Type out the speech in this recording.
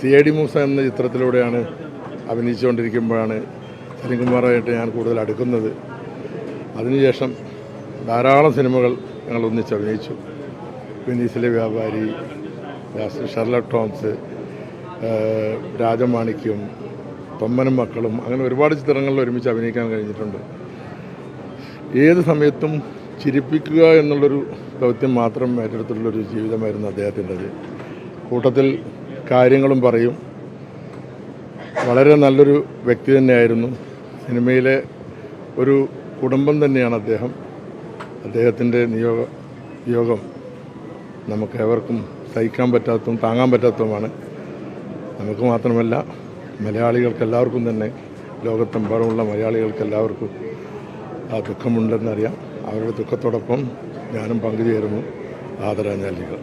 CID Musa എന്ന ചിത്രത്തിലൂടെയാണ് അഭിനയിച്ചുകൊണ്ടിരിക്കുമ്പോഴാണ് സലിംകുമാറായിട്ട് ഞാൻ കൂടുതൽ അടുക്കുന്നത്. അതിനുശേഷം ധാരാളം സിനിമകൾ ഞങ്ങൾ ഒന്നിച്ച് അഭിനയിച്ചു. വെനീസിലെ വ്യാപാരി, ഷെർലക് ഹോംസ്, രാജമാണിക്യം, തൊമ്മനും മക്കളും, അങ്ങനെ ഒരുപാട് ചിത്രങ്ങളിൽ ഒരുമിച്ച് അഭിനയിക്കാൻ കഴിഞ്ഞിട്ടുണ്ട്. ഏത് സമയത്തും ചിരിപ്പിക്കുക എന്നുള്ളൊരു ദൗത്യം മാത്രം ഏറ്റെടുത്തുള്ളൊരു ജീവിതമായിരുന്നു അദ്ദേഹത്തിൻ്റെത്. കൂട്ടത്തിൽ കാര്യങ്ങളും പറയും. വളരെ നല്ലൊരു വ്യക്തി തന്നെയായിരുന്നു. സിനിമയിലെ ഒരു കുടുംബം തന്നെയാണ് അദ്ദേഹം. അദ്ദേഹത്തിൻ്റെ വിയോഗം നമുക്ക് ഏവർക്കും സഹിക്കാൻ പറ്റാത്തതും താങ്ങാൻ പറ്റാത്തതുമാണ്. നമുക്ക് മാത്രമല്ല, മലയാളികൾക്ക് എല്ലാവർക്കും തന്നെ, ലോകത്തെമ്പാടുമുള്ള മലയാളികൾക്ക് എല്ലാവർക്കും ആ ദുഃഖമുണ്ടെന്നറിയാം. അവരുടെ ദുഃഖത്തോടൊപ്പം ഞാനും പങ്കുചേരുന്നു. ആദരാഞ്ജലികൾ.